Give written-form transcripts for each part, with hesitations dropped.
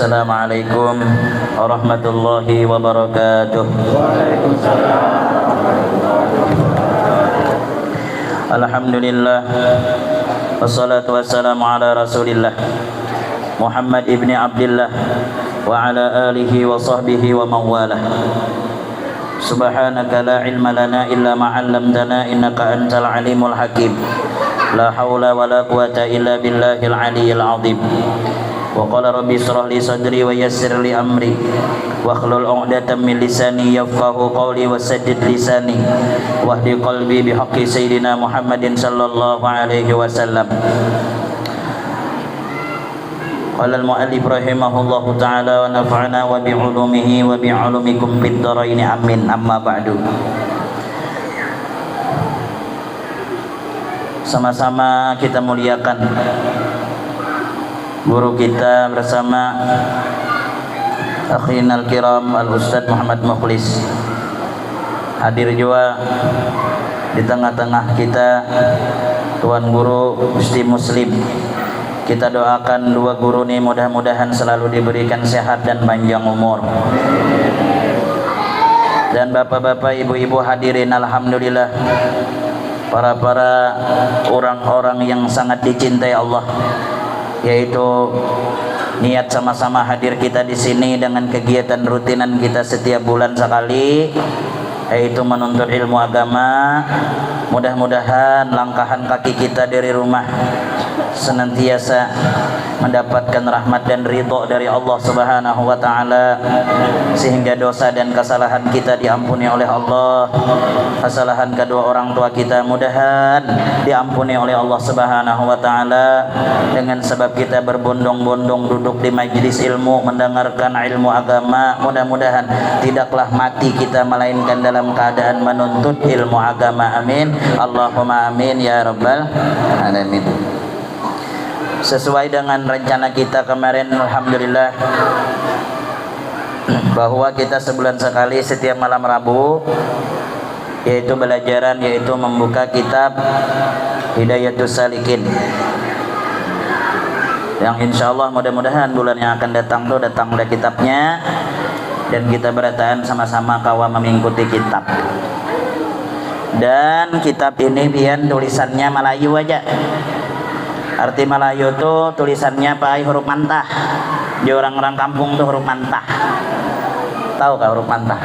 Assalamualaikum warahmatullahi wabarakatuh. Alhamdulillah wassalatu wassalamu ala rasulillah Muhammad ibni Abdillah wa ala alihi wa sahbihi wa mawalah. Subhanaka la ilma lana illa ma 'allamtana innaka antal alimul hakim. La haula wa la quwata illa billahil aliyyil azim. Wa qala rabbi shrah li sadri wa yassir li amri wa hlul 'uqdatam min lisani yafqahu qawli wa saddid lisani wahdi qalbi bihaqqi sayyidina Muhammadin sallallahu alaihi wasallam. Qala al-mu'allif rahimahullahu ta'ala wa nafa'ana wa bi'ulumihi wa bi'ulumikum fid dharain amin. Amma ba'du. Sama-sama kita muliakan guru kita bersama akhinal kiram al-Ustadz Muhammad Mukhlis. Hadir juga di tengah-tengah kita Tuan Guru Gusti Muslim. Kita doakan dua guru ini mudah-mudahan selalu diberikan sehat dan panjang umur. Dan bapak-bapak, ibu-ibu hadirin, alhamdulillah, para orang-orang yang sangat dicintai Allah, yaitu niat sama-sama hadir kita di sini dengan kegiatan rutinan kita setiap bulan sekali, yaitu menuntut ilmu agama. Mudah-mudahan langkahan kaki kita dari rumah senantiasa mendapatkan rahmat dan ridho dari Allah Subhanahu wa taala, sehingga dosa dan kesalahan kita diampuni oleh Allah. Kesalahan kedua orang tua kita mudahan diampuni oleh Allah Subhanahu wa taala, dengan sebab kita berbondong-bondong duduk di majelis ilmu mendengarkan ilmu agama. Mudah-mudahan tidaklah mati kita melainkan dalam keadaan menuntut ilmu agama. Amin, Allahumma amin ya rabbal alamin. Sesuai dengan rencana kita kemarin, alhamdulillah, bahwa kita sebulan sekali setiap malam Rabu, yaitu belajaran, yaitu membuka kitab Hidayatus Salikin, yang insya Allah mudah-mudahan bulan yang akan datang tuh datang ada kitabnya, dan kita berataan sama-sama kawan mengikuti kitab. Dan kitab ini pian tulisannya Melayu aja. Arti Melayu tuh tulisannya pakai huruf mantah. Di orang-orang kampung tuh huruf mantah. Tahu kah huruf mantah?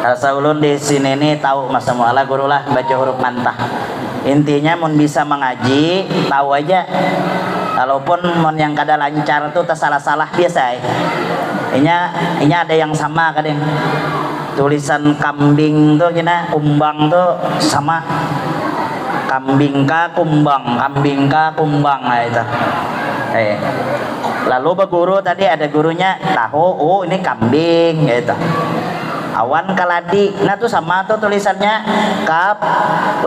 Asal ulun di sini nih tahu, masa muala guru lah baca huruf mantah. Intinya mun bisa mengaji tahu aja. Kalaupun mun yang kada lancar tuh tersalah-salah biasa. Ini ada yang sama kadang. Tulisan kambing tuh gina, kumbang tuh sama. Kambing ka kumbang, nah itu. Lalu berguru tadi ada gurunya tahu, oh ini kambing gitu. Awan kaladi, nah tuh sama tuh tulisannya kaf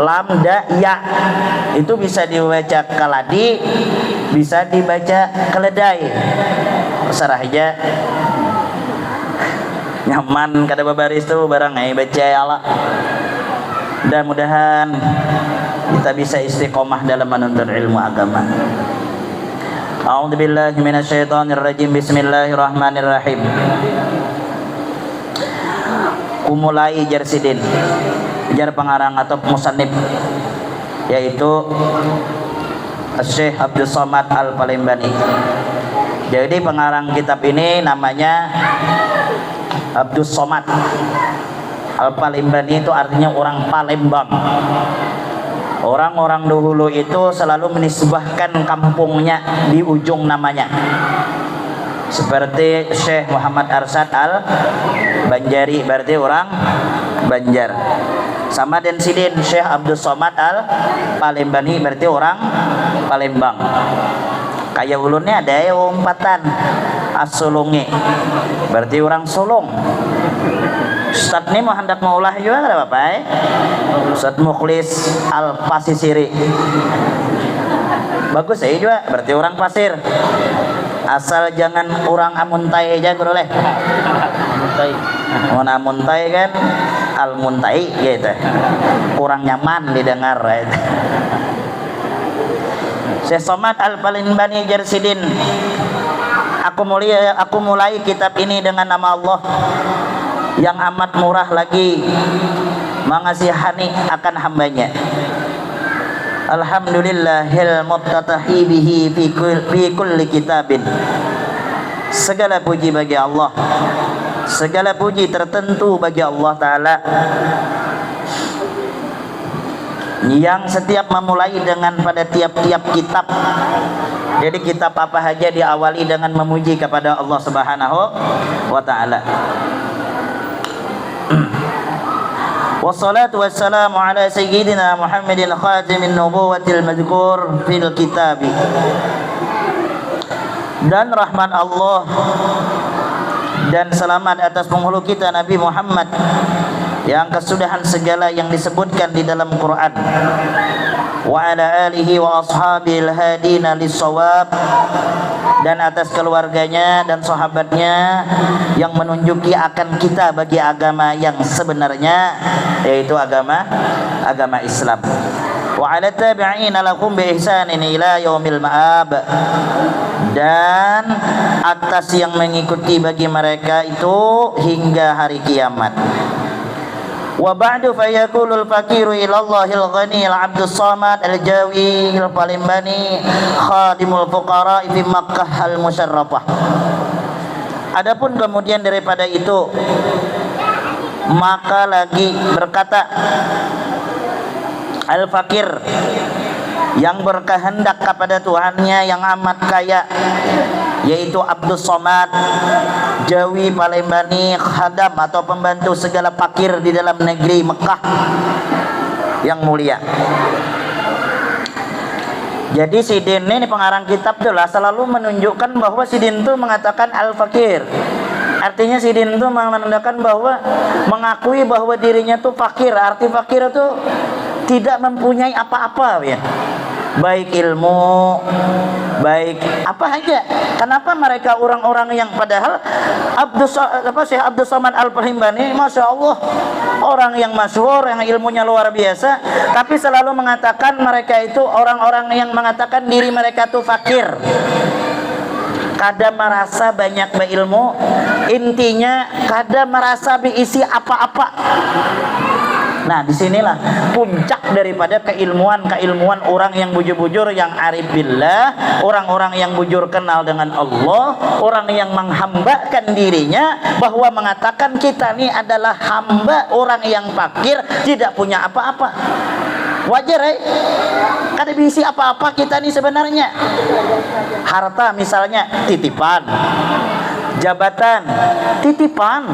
lam da ya. Itu bisa dibaca kaladi, bisa dibaca keledai. Serah aja. Nyaman kada babaris tuh barang baca ya Allah. Mudah-mudahan kita bisa istiqomah dalam menuntut ilmu agama. A'udzubillahi minasyaitonirrajim. Bismillahirrahmanirrahim. Kumulai jarsidin, jar pengarang atau musannif, yaitu Syekh Abdul Somad Al-Palembani. Jadi pengarang kitab ini namanya Abdul Somad Al-Palembani, itu artinya orang Palembang. Orang-orang dahulu itu selalu menisbahkan kampungnya di ujung namanya. Seperti Syekh Muhammad Arsad Al-Banjari, berarti orang Banjar. Sama dan sidin Syekh Abdul Somad Al-Palembani, berarti orang Palembang. Kayak ulunnya ada umpatan As-Sulungi, berarti orang Sulung. Ustadz ini mau hendak maulah juga ada apa? Ustadz Mukhlis Al-Pasisiri, bagus ya juga, berarti orang pasir. Asal jangan orang amuntai aja guru leh. Mau amuntai kan Al-Muntai gitu, kurang nyaman didengar gitu. Syekh Somad Al-Palembani Jarsidin Aku mulai kitab ini dengan nama Allah yang amat murah lagi mengasihani akan hambanya. Alhamdulillahil muftatahi bihi fi kulli kitabin. Segala puji bagi Allah, segala puji tertentu bagi Allah Ta'ala yang setiap memulai dengan pada tiap-tiap kitab. Jadi kitab apa saja diawali dengan memuji kepada Allah Subhanahu wa Ta'ala. Wassalatu wassalamu ala sayyidina Muhammadin khatimin nubuwatil madhkur fil kitab. Dan rahmat Allah dan selamat atas penghulu kita Nabi Muhammad yang kesudahan segala yang disebutkan di dalam Quran, wa ala alihi wa ashabil hadina lis-shawab, dan atas keluarganya dan sahabatnya yang menunjuki akan kita bagi agama yang sebenarnya, yaitu agama Islam. Wa ala tabi'ina lahum bi ihsanin ila yaumil ma'ab, dan atas yang mengikuti bagi mereka itu hingga hari kiamat. Wa ba'du fa yaqulul faqiru ila Allahil ghaniyil 'abdus samad al-jawihil palimbani khadimul fuqara fi Makkah al-musyarrafah. Adapun kemudian daripada itu, maka lagi berkata al-fakir yang berkehendak kepada Tuhannya yang amat kaya, yaitu Abdus Somad Jawi Palembani, khadam atau pembantu segala fakir di dalam negeri Mekah yang mulia. Jadi Sidin ini pengarang kitab itulah selalu menunjukkan bahwa Sidin itu mengatakan al-fakir. Artinya Sidin itu menandakan bahwa mengakui bahwa dirinya itu fakir. Arti fakir itu tidak mempunyai apa-apa, ya. Baik ilmu, baik apa aja. Kenapa mereka orang-orang yang padahal Syekh Abdus Somad Al-Palimbani, Masya Allah, orang yang masyhur, yang ilmunya luar biasa, tapi selalu mengatakan mereka itu orang-orang yang mengatakan diri mereka itu fakir. Kada merasa banyak berilmu, intinya kada merasa diisi apa-apa. Nah, disinilah puncak daripada keilmuan orang yang bujur-bujur, yang arif billah, orang-orang yang bujur kenal dengan Allah, orang yang menghambakan dirinya bahwa mengatakan kita ini adalah hamba orang yang fakir, tidak punya apa-apa. Wajar, kada diisi apa-apa kita ini sebenarnya. Harta misalnya titipan, jabatan titipan,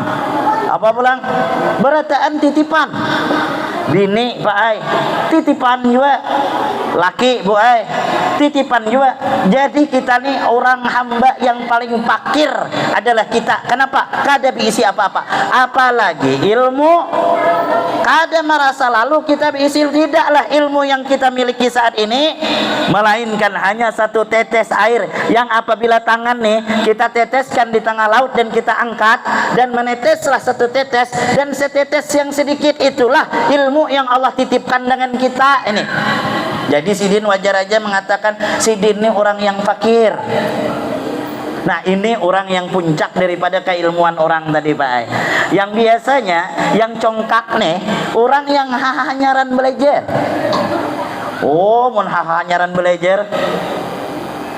apa pulang berataan titipan, bini Pak Ai titipan juga, laki Bu Ai titipan juga. Jadi kita nih orang hamba yang paling fakir adalah kita. Kenapa? Kada diisi apa-apa, apalagi ilmu. Kada merasa lalu kita diisi, tidaklah ilmu yang kita miliki saat ini melainkan hanya satu tetes air yang apabila tangan nih kita teteskan di tengah laut dan kita angkat dan meneteslah satu tetes, dan setetes yang sedikit itulah ilmu yang Allah titipkan dengan kita ini. Jadi Sidin wajar aja mengatakan Sidin ini orang yang fakir. Nah, ini orang yang puncak daripada keilmuan orang tadi Pak Ai. Yang biasanya yang congkak nih orang yang hahanyaran belajar. Oh, mun hahanyaran belajar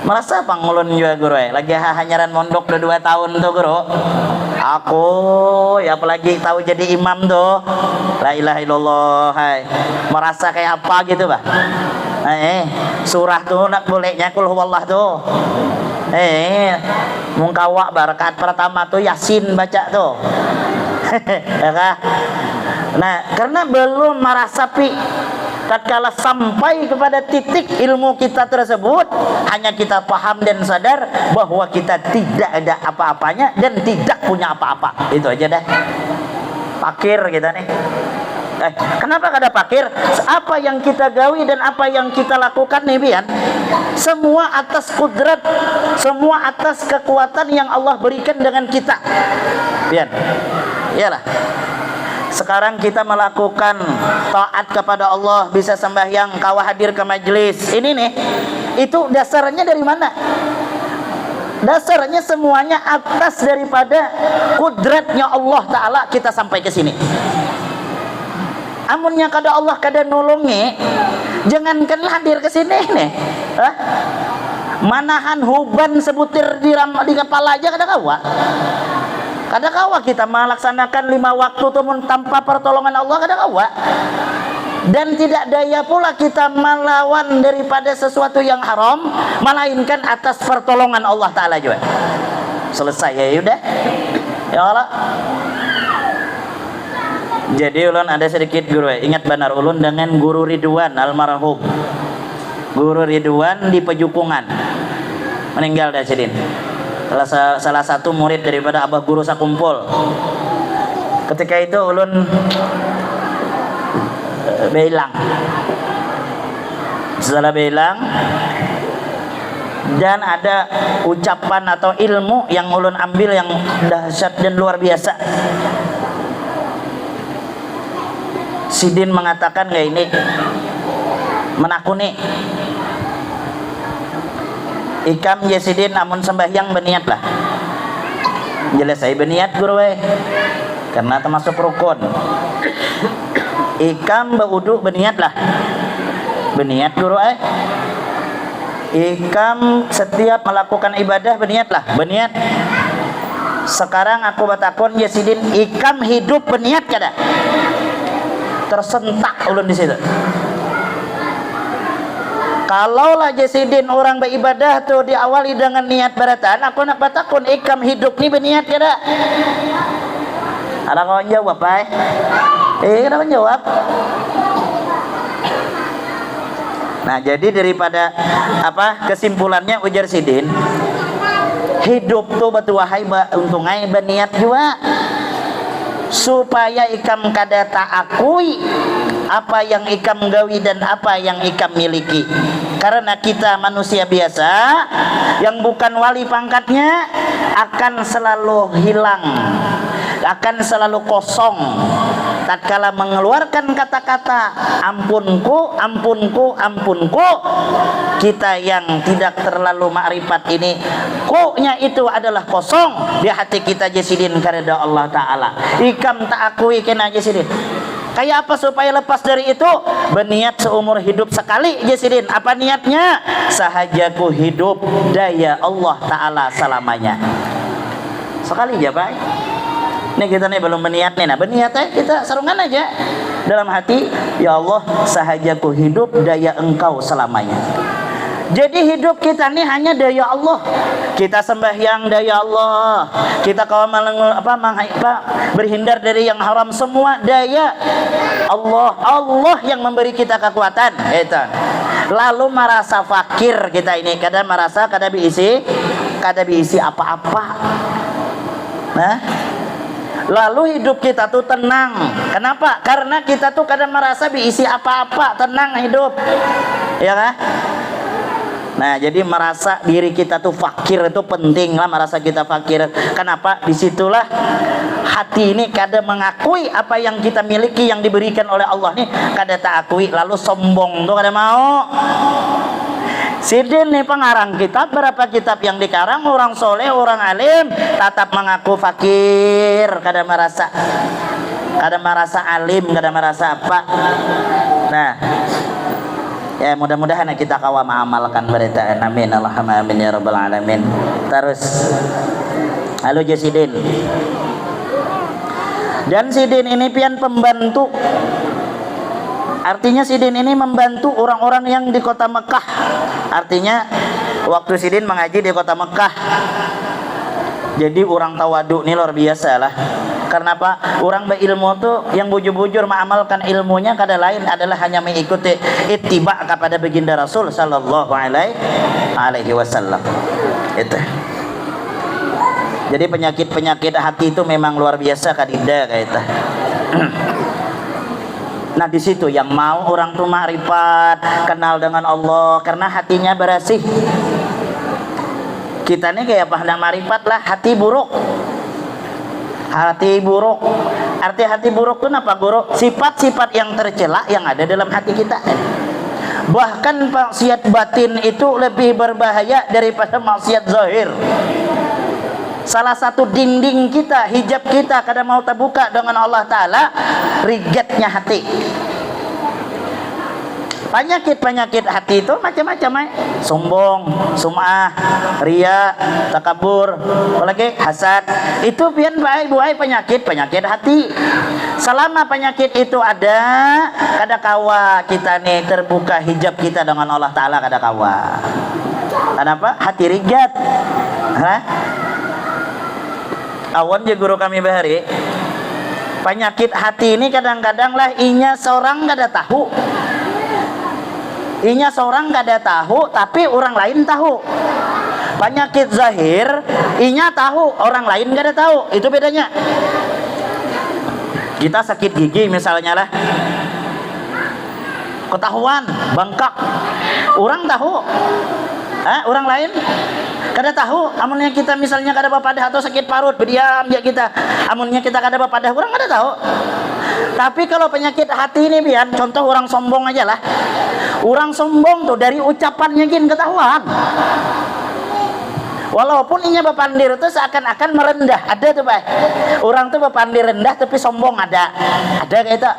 merasa pangulun juga guru, lagi hahanyaran mondok udah 2 tahun tuh guru. Aku ya apalagi tahu jadi imam tuh, la ilaha illallah, hai. Merasa kayak apa gitu bah. Surah tuh nak bolehnya kul huwallah tuh. Mungkawa barakat pertama tuh Yasin baca tuh. Ya kan? Nah, karena belum merasa tatkala sampai kepada titik ilmu kita tersebut, hanya kita paham dan sadar bahwa kita tidak ada apa-apanya dan tidak punya apa-apa. Itu aja dah. Fakir kita nih. Kenapa kada fakir? Apa yang kita gawi dan apa yang kita lakukan nih Bian, semua atas kudrat, semua atas kekuatan yang Allah berikan dengan kita Bian. Iyalah, sekarang kita melakukan taat kepada Allah, bisa sembahyang, kawa hadir ke majelis ini nih, itu dasarnya dari mana? Dasarnya semuanya atas daripada kudratnya Allah Ta'ala kita sampai ke sini. Amunnya kada Allah kada nolongi, jangankan hadir ke sini nih. Manahan huban sebutir di kepala aja kada kawa. Kada kawa kita melaksanakan 5 waktu tumun tanpa pertolongan Allah, kada kawa. Dan tidak daya pula kita melawan daripada sesuatu yang haram, melainkan atas pertolongan Allah Ta'ala juga. Selesai ya udah. Ya Allah. Jadi ulun ada sedikit guru, ingat benar ulun dengan Guru Ridwan almarhum. Guru Ridwan di Pejukungan meninggal dah sidin. Salah satu murid daripada Abah Guru Sakumpul. Ketika itu ulun belang. Setelah belang dan ada ucapan atau ilmu yang ulun ambil yang dahsyat dan luar biasa. Sidin mengatakan kayak ini, menakuni ikam ya sidin amun sembahyang berniat lah. Jelas saya berniat guru karena termasuk rukun. Ikam berwudu berniat lah. Berniat guru Ikam setiap melakukan ibadah berniat lah. Berniat. Sekarang aku batakon ya sidin, ikam hidup berniat kada? Tersentak ulun di situ. Kalau lah jasidin orang beribadah tuh diawali dengan niat beratan, aku nak batakun ikam hidup ni berniat kada? Ada kawan jawab kenapa jawab? Nah jadi daripada kesimpulannya ujar sidin, hidup tuh batu wahai untungai berniat juga supaya ikam kada ta'akui apa yang ikam gawi dan apa yang ikam miliki. Karena kita manusia biasa yang bukan wali pangkatnya akan selalu hilang, akan selalu kosong tatkala mengeluarkan kata-kata ampunku, ampunku, ampunku. Kita yang tidak terlalu ma'rifat ini, ku-nya itu adalah kosong di hati kita jasidin karena Allah Ta'ala. Ikam tak akui kena jasidin. Kayak apa supaya lepas dari itu? Berniat seumur hidup sekali jasidin. Apa niatnya? Sahajaku hidup daya Allah Ta'ala selamanya. Sekali aja Pak. Ini kita nih belum berniat nih. Nah berniat kita sarungan aja dalam hati, ya Allah sahajaku hidup daya engkau selamanya. Jadi hidup kita nih hanya daya Allah. Kita sembahyang daya Allah. Kita kalau berhindar dari yang haram semua daya Allah. Allah yang memberi kita kekuatan. Itu. Lalu merasa fakir kita ini, kadang merasa kada diisi apa-apa. Nah, lalu hidup kita tuh tenang. Kenapa? Karena kita tuh kadang merasa diisi apa-apa, tenang hidup. Ya kan? Nah, jadi merasa diri kita tuh fakir itu penting lah, merasa kita fakir. Kenapa? Disitulah hati ini kadang mengakui apa yang kita miliki yang diberikan oleh Allah nih, kadang tak akui, lalu sombong tuh kadang mau. Sidin nih pengarang kitab, berapa kitab yang dikarang orang soleh, orang alim, tetap mengaku fakir, kadang merasa alim, kadang merasa apa. Nah, ya mudah-mudahan kita kawa mengamalkan berita. Amin Allahumma amin ya rabbal alamin. Terus halo jasidin. Dan sidin ini pian pembantu. Artinya sidin ini membantu orang-orang yang di kota Mekah. Artinya waktu sidin mengaji di kota Mekah, jadi orang tawadu ini luar biasa lah. Karena apa? Orang berilmu tuh yang bujur-bujur mengamalkan ilmunya kada lain adalah hanya mengikuti ittiba kepada baginda Rasul sallallahu alaihi wasallam. Itu. Jadi penyakit-penyakit hati itu memang luar biasa kadida kayak itu. Nah di situ yang mau orang tuh ma'rifat, kenal dengan Allah karena hatinya bersih. Kita nih kayak apa hendak ma'rifat lah, hati buruk. Hati buruk. Arti hati buruk itu apa guru? Sifat-sifat yang tercela yang ada dalam hati kita. Bahkan maksiat batin itu lebih berbahaya daripada maksiat zahir. Salah satu dinding kita, hijab kita kadang mau terbuka dengan Allah Ta'ala, rigetnya hati. Penyakit-penyakit hati itu macam-macam, sombong, sum'ah, riya, takabur, apalagi hasad. Itu pian baik penyakit hati. Selama penyakit itu ada, kada kawa kita nih terbuka hijab kita dengan Allah Ta'ala, kada kawa. Kenapa? Hati rigat. Awan je guru kami bahari, penyakit hati ini kadang-kadang lah inya seorang kada tahu. Inya seorang kada tahu, tapi orang lain tahu. Penyakit zahir, inya tahu, orang lain kada tahu. Itu bedanya. Kita sakit gigi misalnya lah, ketahuan, bengkak, orang tahu, orang lain kada tahu. Amunnya kita misalnya kada bapadah atau sakit parut, berdiam ya kita. Amunnya kita kada bapadah, orang kada tahu. Tapi kalau penyakit hati ini biar contoh orang sombong aja lah. Orang sombong tuh dari ucapannya gin ketahuan. Walaupun inya bapandir itu seakan-akan merendah, ada tuh Pak. Orang tuh bapandir rendah tapi sombong ada kayak itu.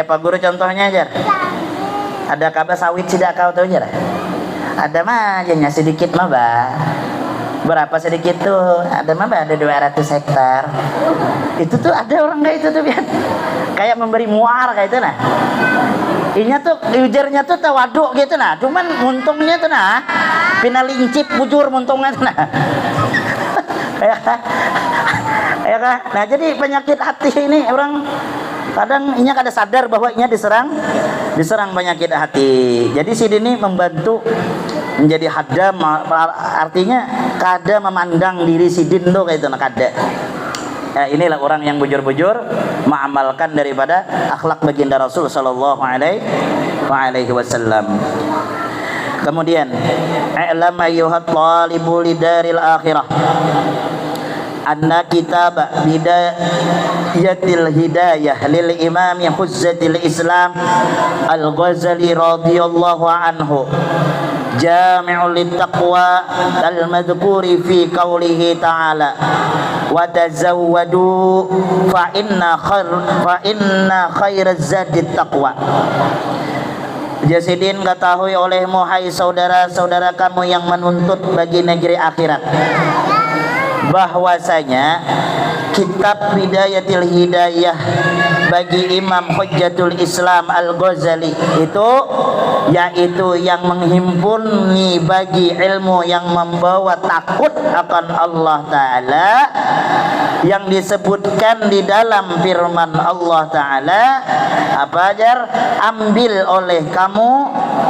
Pak Guru contohnya aja. Ada kabar sawit tidak kau tahu aja lah. Ada mah aja sedikit mah bah. Berapa sedikit tuh? Ada mah ada 200 hektar. Itu tuh ada orang kayak itu tuh biar kayak memberi muar kayak itu nah. Inya tuh ujarnya tuh tawaduk gitu nah. Cuman untungnya tuh nah pinalincip bujur untungnya tuh nah. Ya kan? Nah jadi penyakit hati ini orang kadang inya kada sadar bahwa inya diserang penyakit hati. Jadi si ini membantu menjadi hadam, artinya kada memandang diri si din tuh kayak itu nah kada. Ya, inilah orang yang bujur-bujur mengamalkan daripada akhlak baginda Rasul sallallahu alaihi wasallam. Kemudian, i'lam ayyuhat talibu lidaril akhirah anna kitab bidayatil hidayah lil imam huzzatil islam al-Ghazali radhiyallahu anhu jami'ul littaqwa al-madhkuri fi qawlihi ta'ala wa tazawwadu fa inna khairaz zadit taqwa. Jasidin ketahui olehmu hai saudara-saudara kamu yang menuntut bagi negeri akhirat, bahwasanya kitab Bidayatil Hidayah bagi Imam Hujjatul Islam Al-Ghazali itu yaitu yang menghimpuni bagi ilmu yang membawa takut akan Allah Ta'ala, yang disebutkan di dalam firman Allah Ta'ala, apa ajar? Ambil oleh kamu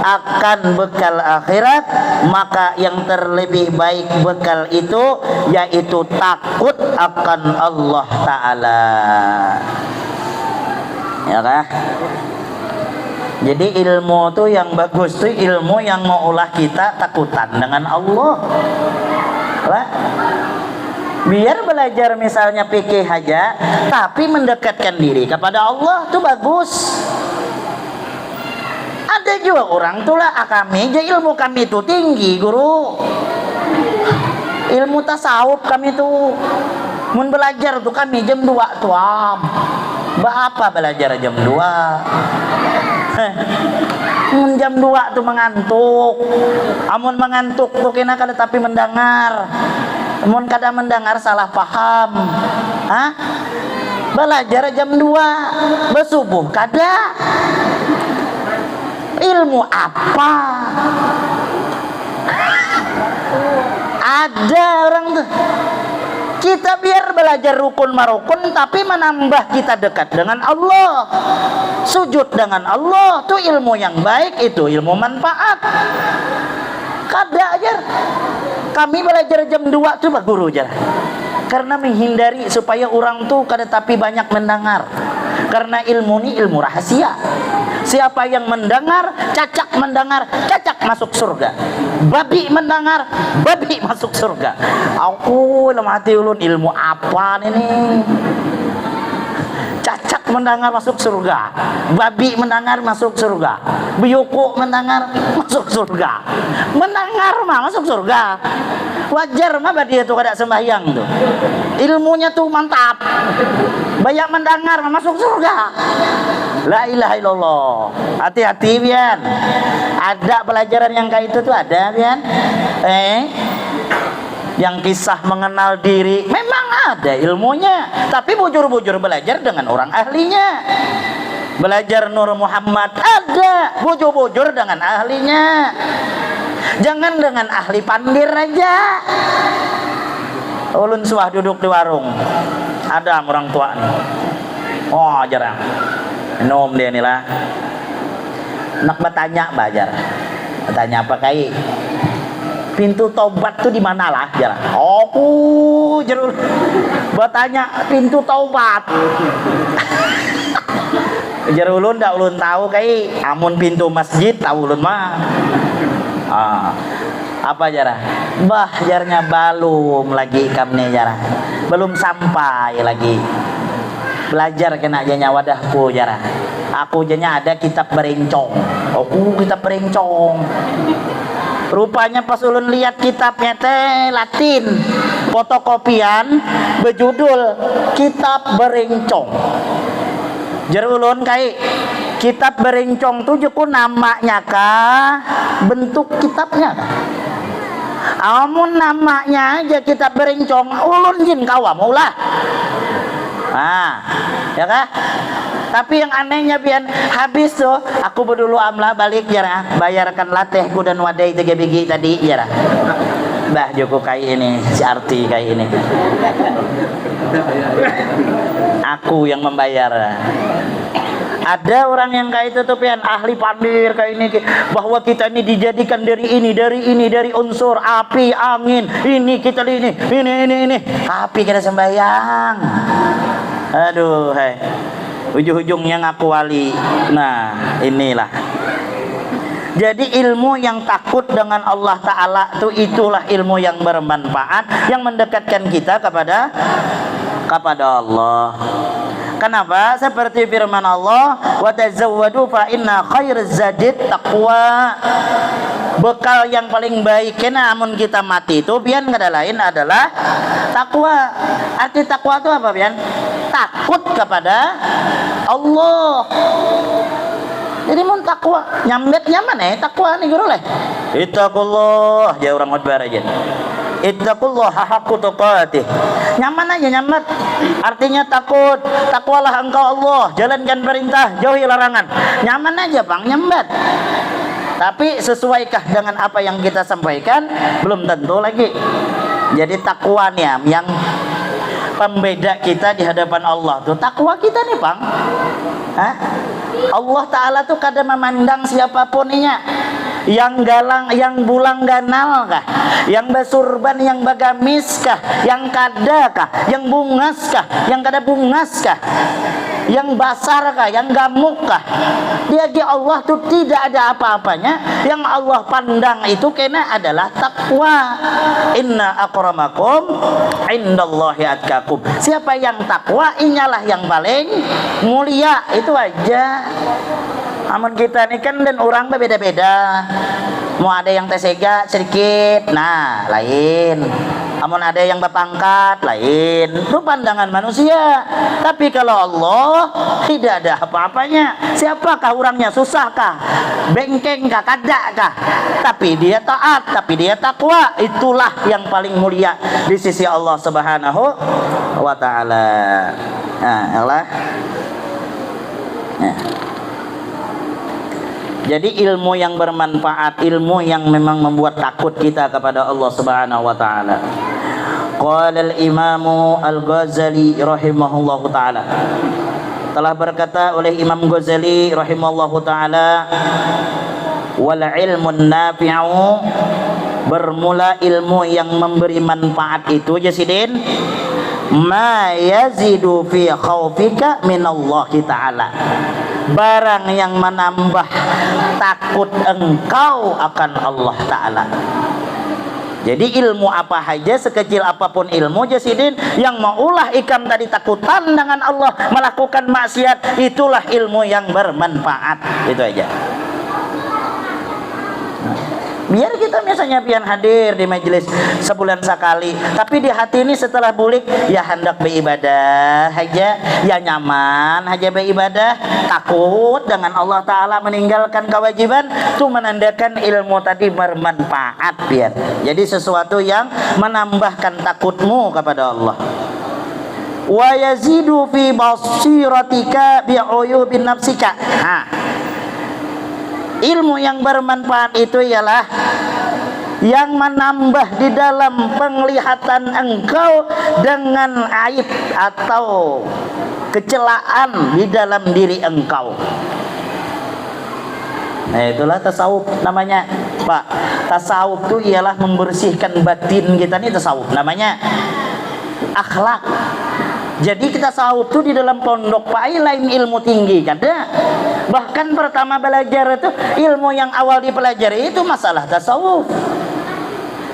akan bekal akhirat, maka yang terlebih baik bekal itu yaitu takut akan Allah Ta'ala. Ya kan? Jadi ilmu tuh yang bagus tuh ilmu yang mengolah kita takutan dengan Allah. Lah, biar belajar misalnya fikih aja, tapi mendekatkan diri kepada Allah tuh bagus. Ada juga orang tuh lah kami, jadi ilmu kami itu tinggi guru. Ilmu tasawuf kami tuh, mun belajar tuh kami jam 2 tuh apa belajar jam 2? Jam 2 tuh mengantuk. Amun mengantuk tuh kena kada tapi mendengar. Amun kada mendengar salah paham. Belajar jam 2 bersubuh kada. Ilmu apa? Ada orang tuh. Kita biar belajar rukun marukun tapi menambah kita dekat dengan Allah, sujud dengan Allah, itu ilmu yang baik, itu ilmu manfaat. Kada aja kami belajar jam 2 tuh Pak Guru aja, karena menghindari supaya orang tuh kada tapi banyak mendengar, karena ilmu ini ilmu rahasia. Siapa yang mendengar, cacak masuk surga. Babi mendengar, babi masuk surga. Aku dalam hati ulun ilmu apa ini? Cacak mendengar masuk surga, babi mendengar masuk surga, biuku mendengar masuk surga. Mendengar mah masuk surga. Wajar mah dia tuh kada sembahyang tuh. Ilmunya tuh mantap. Banyak mendengar mah masuk surga. La ilaha illallah. Hati-hati Bian. Ada pelajaran yang kayak itu tuh ada Bian. Yang kisah mengenal diri memang ada ilmunya, tapi bujur-bujur belajar dengan orang ahlinya. Belajar Nur Muhammad ada bujur-bujur dengan ahlinya. Jangan dengan ahli pandir aja. Ulun suah duduk di warung, ada orang tua nih. Oh jarang minum dia nih lah. Nak bertanya bajar. Bertanya apa kai? Pintu taubat tuh di mana lah jalan? Oh, jerul. Bertanya pintu taubat. Jerulun dak ulun tahu kai, amun pintu masjid tahu ulun mah. Apa jarah? Bah jarnya belum lagi kamne jarah. Belum sampai lagi. Belajar kena janya wadahku jarah. Aku janya ada kitab berencong. Oh, kitab berencong. Rupanya pas ulun lihat kitabnya teh Latin, fotokopian berjudul Kitab Berencong. Jar ulun kai kitab berencong tuh juku namanya kah, bentuk kitabnya kah? Amun namanya aja kitab berencong, ulun jin kawam ulah. Ya kah? Tapi yang anehnya Bian, habis tuh aku berdulu amlah balik ya, bayarkan latehku dan wadai 3 biji tadi ya. Bah Joko kayak ini, si Arti kayak ini. Aku yang membayar. Ada orang yang kayak itu tuh Pian, ahli pandir kayak ini, bahwa kita ini dijadikan dari unsur api, angin, ini kita ini. Tapi kita sembahyang. Aduh, hai. Ujung-ujungnya ngaku wali. Nah, inilah. Jadi ilmu yang takut dengan Allah Ta'ala itulah ilmu yang bermanfaat, yang mendekatkan kita kepada Allah. Kenapa? Seperti firman Allah, wa tazawwadu fa inna khairaz zadit taqwa. Bekal yang paling baik kena amun kita mati itu bian kada lain adalah takwa. Arti takwa itu apa bian? Takut kepada Allah. Jadi mun takwa nyambet nyaman takwa nih guru leh. Ittaqullah ya orang Udbar aja. Ittaqullah haqqa tuqatih. Nyaman aja nyamet. Artinya takut. Takwalah engkau Allah, jalankan perintah, jauhi larangan. Nyaman aja Bang, nyambet. Tapi sesuaikah dengan apa yang kita sampaikan? Belum tentu lagi. Jadi takwa nih yang pembeda kita di hadapan Allah tuh takwa kita nih Bang. Allah Ta'ala tuh kadang memandang siapapun inya, yang galang, yang bulang ganal kah, yang basurban, yang bagamis kah, yang kada kah, yang bungas kah, yang kada bungas kah, yang basar kah, yang gamuk kah. Dia di Allah tuh tidak ada apa-apanya. Yang Allah pandang itu kena adalah takwa. Inna akramakum indallahi atqakum. Siapa yang takwa, inyalah yang paling mulia. Itu aja. Amun kita ini kan dan orang berbeda-beda. Mau ada yang tesega sedikit, nah lain. Amun ada yang berpangkat, lain. Itu pandangan manusia. Tapi kalau Allah tidak ada apa-apanya. Siapakah orangnya? Susahkah? Bengkeng kah? Kada kah? Tapi dia taat, tapi dia takwa. Itulah yang paling mulia di sisi Allah Subhanahu wa Ta'ala. Nah, Allah. Nah. Jadi ilmu yang bermanfaat, ilmu yang memang membuat takut kita kepada Allah Subhanahu wa Ta'ala. Qala al-Imam Al-Ghazali rahimahullahu taala. Telah berkata oleh Imam Ghazali rahimahullahu taala, wal ilmun nafi'u, bermula ilmu yang memberi manfaat itu Jasidin, ma yazidu fi khaufika minallahi ta'ala, barang yang menambah takut engkau akan Allah Ta'ala. Jadi ilmu apa saja, sekecil apapun ilmu Jasidin, yang maulah ikam tadi takutan dengan Allah, melakukan maksiat, itulah ilmu yang bermanfaat. Itu aja. Biar kita misalnya pian hadir di majelis sebulan sekali, tapi di hati ini setelah bulik ya hendak beribadah aja, ya nyaman aja beribadah, takut dengan Allah Ta'ala, meninggalkan kewajiban, itu menandakan ilmu tadi bermanfaat pian. Jadi sesuatu yang menambahkan takutmu kepada Allah. Wa yazidu fi basiratika bi'uyubin nafsika. Ilmu yang bermanfaat itu ialah yang menambah di dalam penglihatan engkau dengan aib atau kecelaan di dalam diri engkau. Nah, itulah tasawuf namanya, Pak. Tasawuf itu ialah membersihkan batin kita, nih tasawuf namanya. Akhlak. Jadi kita tasawuf itu di dalam pondok Pak, lain ilmu tinggi kan? Bahkan pertama belajar itu ilmu yang awal dipelajari itu masalah tasawuf.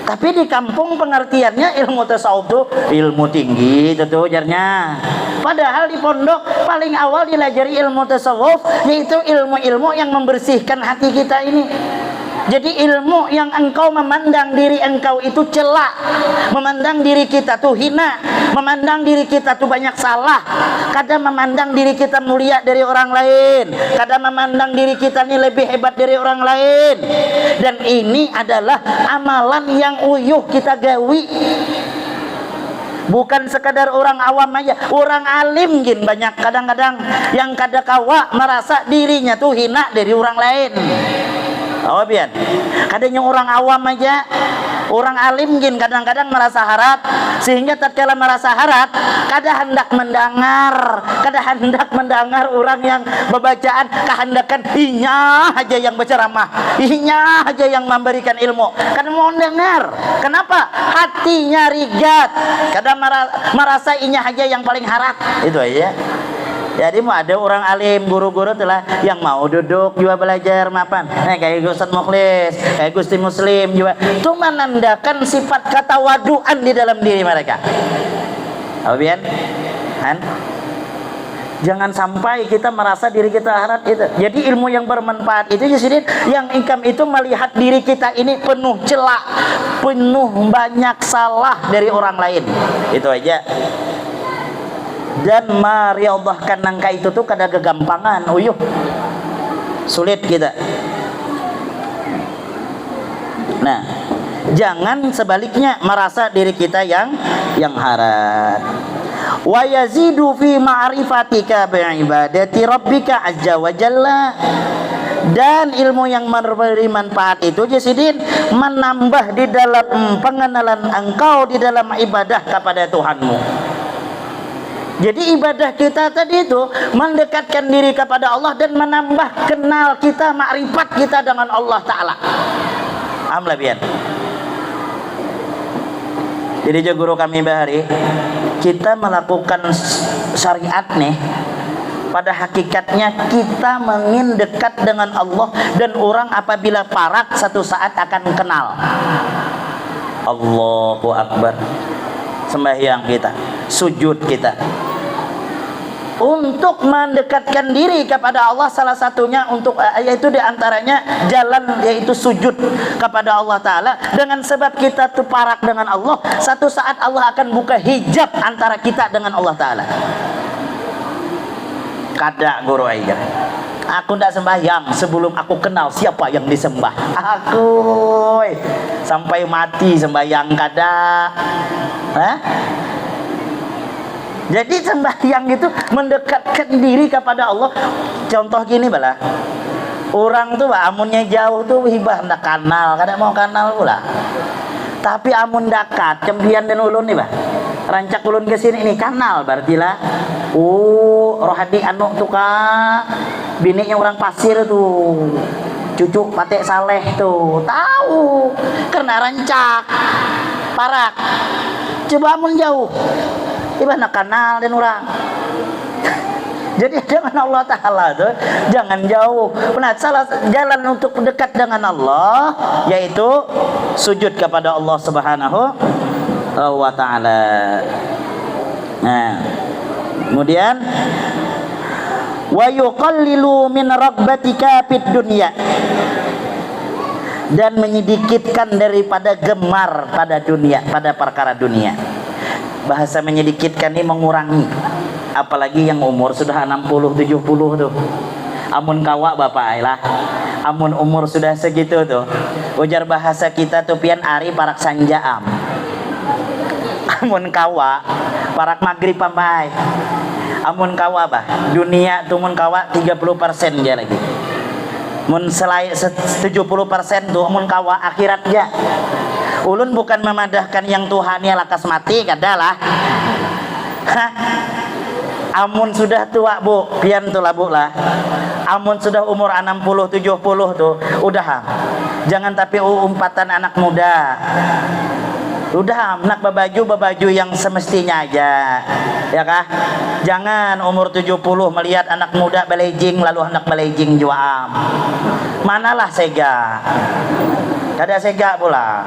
Tapi di kampung pengertiannya ilmu tasawuf itu ilmu tinggi itu jarnya. Padahal di pondok paling awal dilajari ilmu tasawuf, yaitu ilmu-ilmu yang membersihkan hati kita ini. Jadi ilmu yang engkau memandang diri engkau itu celak, memandang diri kita tuh hina, memandang diri kita tuh banyak salah, kadang memandang diri kita mulia dari orang lain, kadang memandang diri kita ini lebih hebat dari orang lain. Dan ini adalah amalan yang uyuh kita gawi. Bukan sekadar orang awam aja, orang alim gin banyak kadang-kadang yang kadang-kawa merasa dirinya tuh hina dari orang lain. Oh biar kadangnya orang awam aja, orang alim gin kadang-kadang merasa harat, sehingga tatkala merasa harat kadang hendak mendengar orang yang berbacaan, kehendakan inya aja yang berceramah, inya aja yang memberikan ilmu, kadang mau dengar. Kenapa? Hatinya rigat, kadang merasa inya aja yang paling harat. Itu aja. Jadi mau ada orang alim, guru-guru telah yang mau duduk juga belajar mapan. Nah, kayak Ustaz Mukhlis, kayak Gusti Muslim juga. Itu menandakan sifat ketawaduan di dalam diri mereka. Apa bian? Han? Jangan sampai kita merasa diri kita harat itu. Jadi ilmu yang bermanfaat itu jadi yang ingkam itu melihat diri kita ini penuh celak, penuh banyak salah dari orang lain. Itu aja. Dan mariadahkan nangka itu tuh kada kegampangan, uyuh sulit kita. Nah, jangan sebaliknya merasa diri kita yang harat. Wa yazidu fi ma'rifatika bi'ibadati rabbika azza wa jalla. Dan ilmu yang memberi manfaat itu Jasidin menambah di dalam pengenalan engkau di dalam ibadah kepada Tuhanmu. Jadi ibadah kita tadi itu mendekatkan diri kepada Allah dan menambah kenal kita, makrifat kita dengan Allah Ta'ala. Amlabian. Jadi guru kami bahari, kita melakukan syariat nih, pada hakikatnya kita ingin dekat dengan Allah, dan orang apabila parak satu saat akan kenal. Allahu Akbar. Sembahyang kita, sujud kita, untuk mendekatkan diri kepada Allah, salah satunya untuk yaitu diantaranya jalan yaitu sujud kepada Allah Ta'ala. Dengan sebab kita tuh parak dengan Allah, satu saat Allah akan buka hijab antara kita dengan Allah Ta'ala. Kada guru aja, aku tidak sembahyang sebelum aku kenal siapa yang disembah. Aku sampai mati sembahyang kada. Jadi sembahyang itu mendekatkan diri kepada Allah. Contoh gini bala, orang tuh amunnya jauh tuh hibah ndak kenal, kada mau kenal pula. Tapi amun dekat, cembian dan ulun nih bah, rancak ulun ke sini ini kenal berarti lah. Rohadi anu tuh kak, bininya orang pasir tuh, cucu Patek Saleh tuh, tahu karena rancak parak. Coba amun jauh, ibadah kenal dan orang. Jadi dengan Allah Ta'ala tuh jangan jauh. Nah, salah jalan untuk dekat dengan Allah yaitu sujud kepada Allah Subhanahu wa Ta'ala. Nah, kemudian wa yuqallilu min rabbatika fid dunya, dan menyedikitkan daripada gemar pada dunia, pada perkara dunia. Bahasa menyedikitkan ini mengurangi, apalagi yang umur sudah 60-70 tuh. Amun kawa bapak lah, amun umur sudah segitu tuh, ujar bahasa kita tuh pian ari parak sanjaam. Amun kawa parak maghrib pampai. Amun kawa bah dunia tuh mun kawa 30% dia lagi. Mun selain 70% tuh mun kawa akhirat ya. Ulun bukan memadahkan yang Tuhannya lakas mati kadalah. Amun sudah tua bu, pian tuh lah bu lah. Amun sudah umur 60-70 tuh, udah. Jangan tapi umpatan anak muda. Udah, nak babaju yang semestinya aja, ya kah? Jangan umur 70 melihat anak muda belejing lalu anak belejing juam. Manalah sega? Ada sega pula.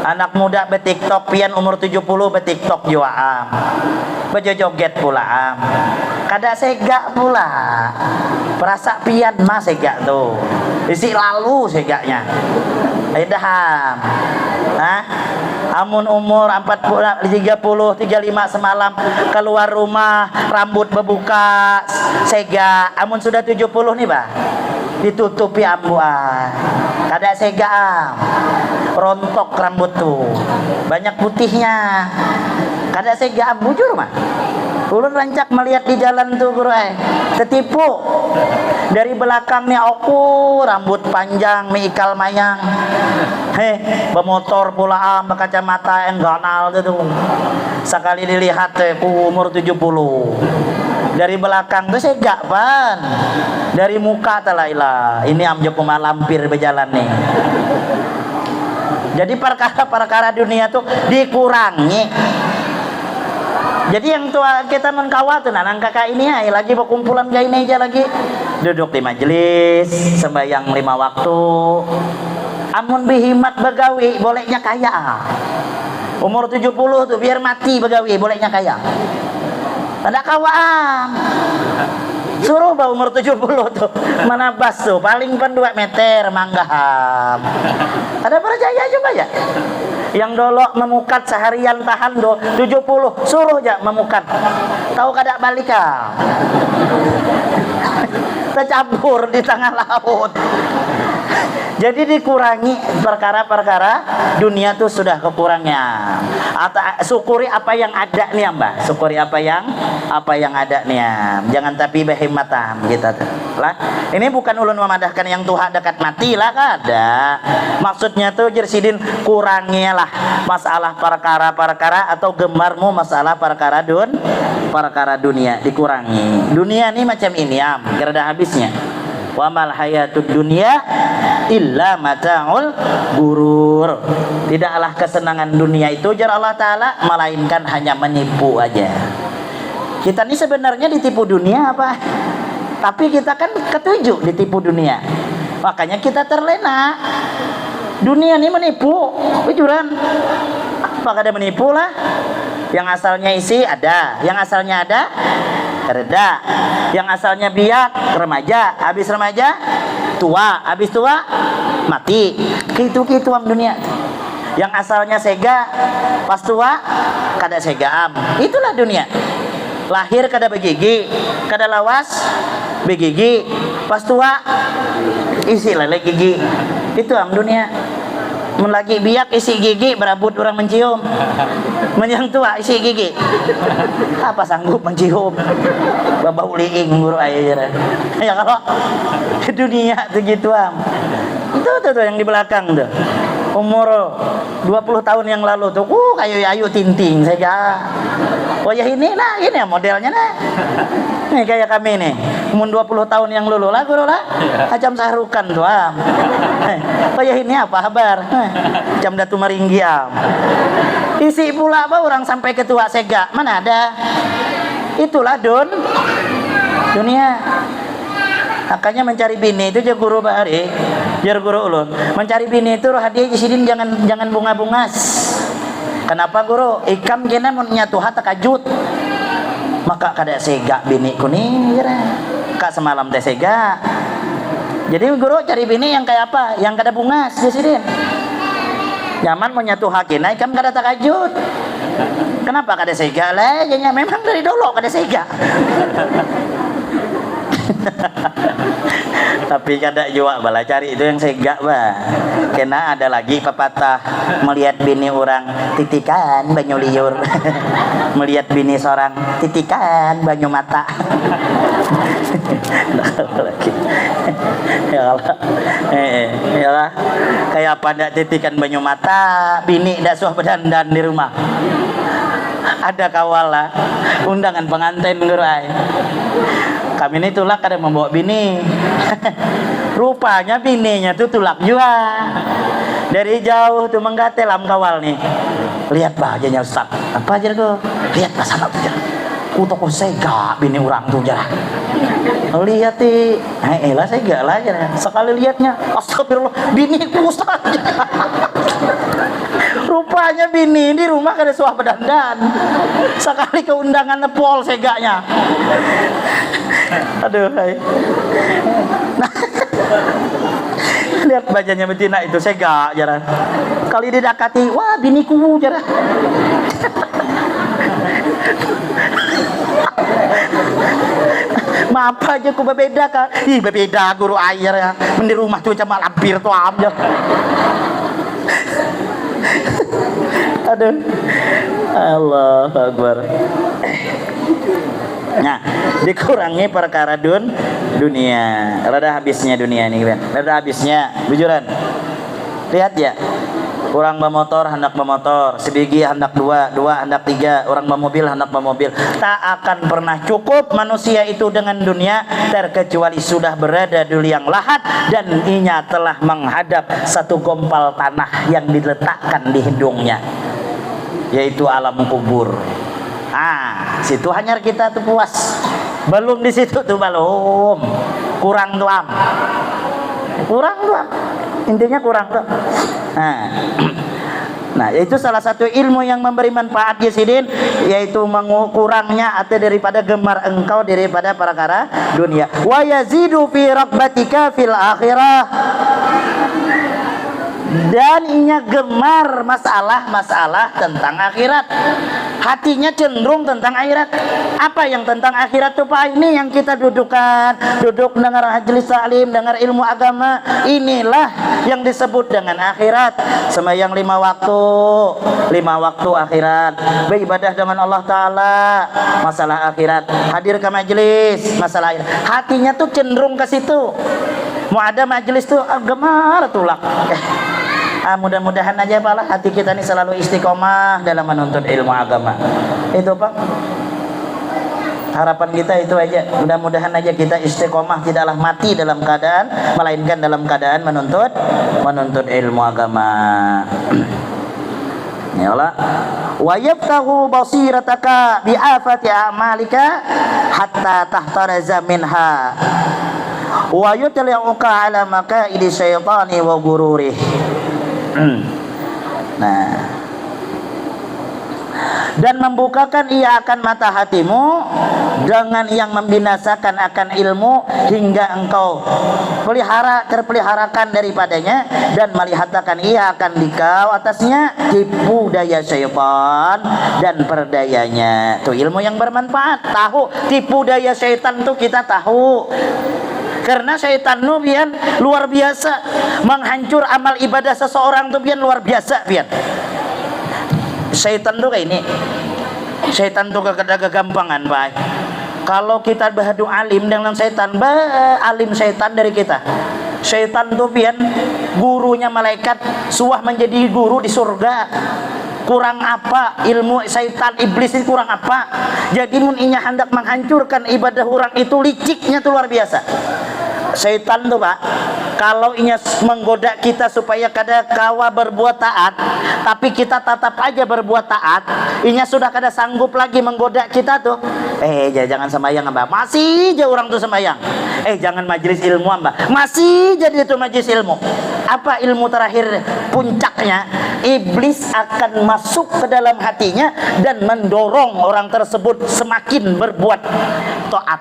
Anak muda betiktok pian umur 70 betiktok juam. Bejojoget pula. Kada sega pula. Perasa pian mah sega tuh. Isi lalu seganya. Idaham. Hah? Amun umur 40, 30, 35 semalam keluar rumah rambut bebuka sega. Amun sudah 70 nih bah, ditutupi ambuan. Kada sega, rontok rambut tuh, banyak putihnya. Kada sega bujur mah. Ulun rancak melihat di jalan tuh bro, tertipu. Dari belakangnya aku rambut panjang mikal mayang. Bermotor pula berkacamata engganal tuh. Sekali dilihat umur 70. Dari belakang tuh sega pan. Dari muka talailah. Ini amjo malampir berjalan nih. Jadi perkara-perkara dunia tuh dikurangi. Jadi yang tua kita mengkawat tuh nanang kakak ini ya lagi berkumpulan kayak ini aja lagi duduk di majelis sembahyang 5 waktu. Amun bihimat begawi bolehnya kaya. Umur 70 tuh biar mati begawi bolehnya kaya. Ada kawaan. Suruh bah umur 70 tuh mana bas tuh paling pan 2 meter manggaham. Ada percaya coba ya. Yang dolok memukat seharian tahan do 70 suruh aja memukat. Tahu kada balik ah. Tercampur di tengah laut. Jadi dikurangi perkara-perkara dunia tuh sudah kekurangnya. Atau syukuri apa yang ada nih Mbak. Syukuri apa yang ada nih. Jangan tapi behematan kita tuh. Lah, ini bukan ulun memadahkan yang Tuhan dekat mati lah kada. Maksudnya tuh jersidin kurangilah masalah perkara-perkara atau gemarmu masalah perkara dunia dikurangi. Dunia ini macam ini kira ada habisnya. Wa mal hayatud dunya illa mata'ul gurur. Tidaklah kesenangan dunia itu jar Allah Ta'ala melainkan hanya menipu aja. Kita ini sebenarnya ditipu dunia apa? Tapi kita kan ketujuh ditipu dunia. Makanya kita terlena. Dunia ini menipu, bujuran. Apa kada menipu lah? Yang asalnya isi ada, yang asalnya ada reda, yang asalnya biak remaja, habis remaja tua, habis tua mati. Gitu-gitu dunia. Yang asalnya sega, pas tua kada segaam. Itulah dunia. Lahir kada begigi, kada lawas begigi, pas tua isi lele gigi. Itu dunia. Mun lagi biak isi gigi berabut orang mencium. Menjang tua isi gigi. Apa sanggup mencium? Babau liing buru air. Ya kalau di dunia tuh gitu Itu tuh yang di belakang tuh. Umur 20 tahun yang lalu tuh kayu tinting saja. Oh ya ini ya modelnya Nih kayak kami nih. Umur 20 tahun yang lalu lah guru lah. Macam sahrukan tuh Oh ya ini apa kabar? Jam datu maringgi Isi pula apa orang sampai ketua sega. Mana ada? Itulah dunia. Makanya mencari bini itu jar guru bahari, jar guru ulun. Mencari bini itu hadiah jisidin jangan bunga-bungas. Kenapa guru? Ikam kena nyatu hata kajut. Maka kada sega bini kuning jara. Kak semalam teh sega. Jadi guru cari bini yang kayak apa? Yang kada bungas jisidin. Nyaman mau nyatu hakina ikam kada takajut. Kenapa kada sega lah? Ya memang dari dulu kada sega. Tapi kada juga bala cari itu yang sega bah. Kena ada lagi pepatah melihat bini orang titikan banyu liur. Melihat bini seorang titikan banyu mata. Ya Allah. Ya Allah. Kayak pada titikan banyu mata, bini dak suah berdandan di rumah. Ada kawala undangan pengantin ngurai. Kami ini tulak kada membawa bini. Rupanya bininya tuh tulak juga. Dari jauh tuh menggatelam kawal nih. Lihat bahagianya Ustaz. Apa aja tuh? Lihat pasal tuh jar. Utoko sega bini orang tuh jar. Lihat ti, lah sega lah jar. Sekali lihatnya, astagfirullah, bini ku Ustaz. Rupanya bini di rumah kada suah berdandan. Sekali keundangan nepol seganya. Aduh, hai. Nah, lihat bajanya betina itu sega jara. Kali didekati, wah biniku jara. Maaf aja ku berbeda kan. Ih berbeda guru air ya. Di rumah tuh cuma lampir tuh aja. Aduh. Allahu Akbar. Nah, dikurangi perkara dunia. Rada habisnya dunia ini kan. Rada habisnya bujuran. Lihat ya. Orang bermotor hendak bermotor, sebiji hendak dua hendak tiga, orang bermobil hendak bermobil. Tak akan pernah cukup manusia itu dengan dunia terkecuali sudah berada di liang lahat dan inya telah menghadap satu gompal tanah yang diletakkan di hidungnya, yaitu alam kubur. Situ hanya kita tuh puas. Belum di situ tuh belum. Kurang tuam. Intinya kurang tuh. Nah, itu salah satu ilmu yang memberi manfaat Yesidin, yaitu mengukurangnya atau daripada gemar engkau daripada perkara dunia. Wa yazidu fi raqbatika fil akhirah. Dan inya gemar masalah tentang akhirat. Hatinya cenderung tentang akhirat. Apa yang tentang akhirat itu Pak? Ini yang kita duduk dengar majelis taklim, dengar ilmu agama. Inilah yang disebut dengan akhirat. Sembahyang 5 waktu akhirat. Beribadah dengan Allah Ta'ala, masalah akhirat. Hadir ke majelis, masalah akhirat. Hatinya tuh cenderung ke situ. Mau ada majelis tuh gemar tulak. Mudah-mudahan aja Pak lah hati kita ini selalu istiqomah dalam menuntut ilmu agama. Itu Pak, harapan kita itu aja. Mudah-mudahan aja kita istiqomah, tidaklah mati dalam keadaan, melainkan dalam keadaan menuntut ilmu agama. Ya Allah. Wa yaftahu basirataka bi afati a'malika hatta tahtaraza minha. Wa yutli'uka ala makaidi syaitani wa gururih. Nah, dan membukakan ia akan mata hatimu dengan yang membinasakan akan ilmu hingga engkau terpeliharakan daripadanya, dan melihatkan ia akan dikau atasnya tipu daya syaitan dan perdayanya. Tuh ilmu yang bermanfaat. Tahu tipu daya syaitan tuh kita tahu. Karena syaitan nu bian luar biasa menghancur amal ibadah seseorang tuh bian luar biasa bian. Syaitan tuh kayak ini. Syaitan tuh kegampangan Pak. Kalau kita beradu alim dengan syaitan, alim syaitan dari kita. Syaitan tuh bian gurunya malaikat suah menjadi guru di surga. Kurang apa ilmu syaitan iblis itu kurang apa? Jadi mun inya hendak menghancurkan ibadah orang itu liciknya tuh luar biasa. Syaitan tuh Pak, Kalau inya menggoda kita supaya kada kawa berbuat taat, tapi kita tetap aja berbuat taat, inya sudah kada sanggup lagi menggoda kita tuh. Jangan sembahyang Mbak, masih aja orang tuh sembahyang. Jangan majelis ilmu Mbak, masih jadi itu majelis ilmu. Apa ilmu terakhir puncaknya? Iblis akan masuk ke dalam hatinya dan mendorong orang tersebut semakin berbuat taat.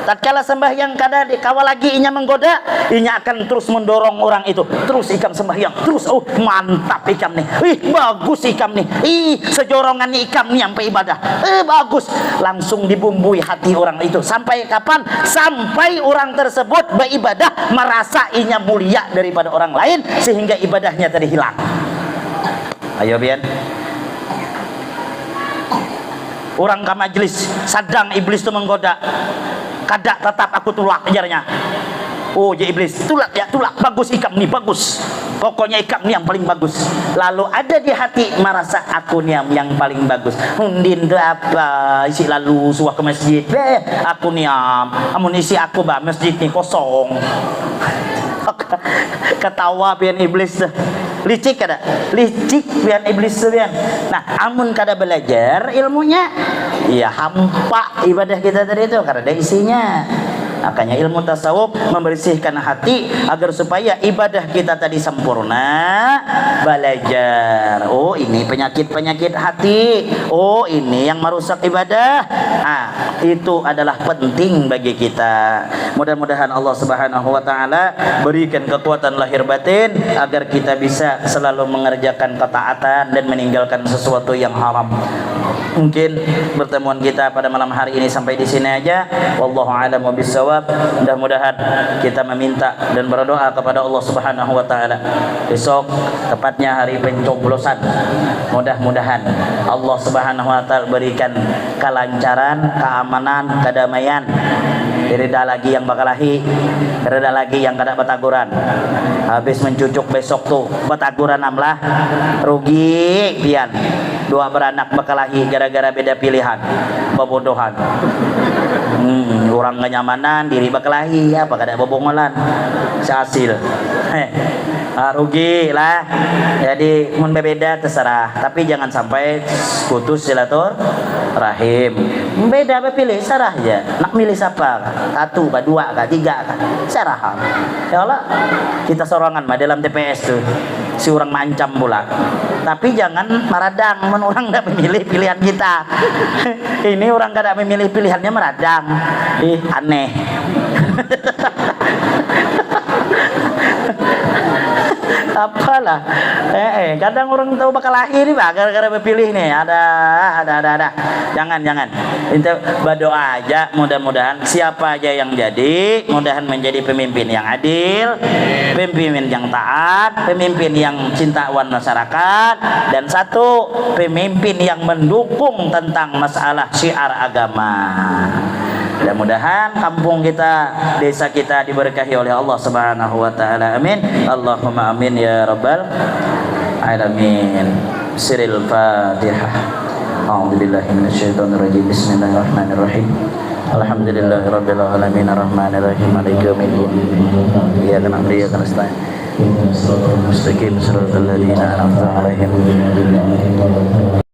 Tatkala sembahyang kada dikawal lagi inya menggoda, inya akan terus mendorong orang itu, terus ikam sembahyang, terus mantap ikam nih, bagus ikam nih, sejorongan nih ikam nih sampai ibadah, bagus, langsung dibumbui hati orang itu. Sampai kapan? Sampai orang tersebut beribadah merasa inya mulia daripada orang lain, sehingga ibadahnya tadi hilang. Ayo Bian, orang ke majelis sedang iblis itu menggoda, kada tetap aku tulak ajarnya. Ya iblis, tulak ya tulak, bagus ikam nih, bagus, pokoknya ikam nih yang paling bagus. Lalu ada di hati merasa aku nih yang paling bagus. Undin itu apa isi, lalu suah ke masjid, aku nih amun isi aku masjid nih kosong. Ketawa pian iblis, licik kada, licik pian iblis pian. Nah, amun kada belajar ilmunya, ya hampa ibadah kita tadi itu karena ada isinya. Makanya ilmu tasawuf membersihkan hati agar supaya ibadah kita tadi sempurna. Belajar, ini penyakit-penyakit hati, ini yang merusak ibadah. Itu adalah penting bagi kita. Mudah-mudahan Allah Subhanahu wa taala berikan kekuatan lahir batin agar kita bisa selalu mengerjakan ketaatan dan meninggalkan sesuatu yang haram. Mungkin pertemuan kita pada malam hari ini sampai di sini aja. Wallahu a'lam bishawab. Mudah-mudahan kita meminta dan berdoa kepada Allah Subhanahu wa taala. Besok tepatnya hari pencoblosan. Mudah-mudahan Allah Subhanahu wa taala berikan kelancaran, keamanan, kedamaian. Reda lagi yang bakalahi, reda lagi yang kada bataguran. Habis mencucuk besok tuh bataguran amlah rugi pian. 2 beranak bakalahi gara-gara beda pilihan, bobodohan. Orang kenyamanan diri bakalahi apa kada bobongolan sehasil. Rugi lah. Jadi mun berbeda terserah, tapi jangan sampai putus silaturahim. Beda pilih sarah aja. Nak milih siapa? 1 kah, 2 kah, 3 kah? Sarah. Ya Allah, kita sorangan mah dalam TPS tuh. Si orang mancam pula. Tapi jangan meradang, orang tidak memilih pilihan kita. Ini orang tidak memilih pilihannya meradang. Aneh. Apalah, kadang orang tahu bakal lahir nih Pak, gara-gara berpilih nih, ada. Jangan. Itu berdoa aja, mudah-mudahan siapa aja yang jadi, mudahan menjadi pemimpin yang adil, pemimpin yang taat, pemimpin yang cintawan masyarakat, dan satu pemimpin yang mendukung tentang masalah syiar agama. Mudah-mudahan kampung kita, desa kita diberkahi oleh Allah Subhanahu wa taala. Amin. Allahumma amin ya rabbal alamin. Siril Fatihah. A'udzubillahi minasyaitonir rajim. Bismillahirrahmanirrahim. Alhamdulillahirabbil alamin arrahmanir rahim maliki yaumiddin. Iyyaka na'budu wa iyyaka nasta'in. Ihdinas siratal mustaqim, siratal ladzina an'amta 'alaihim.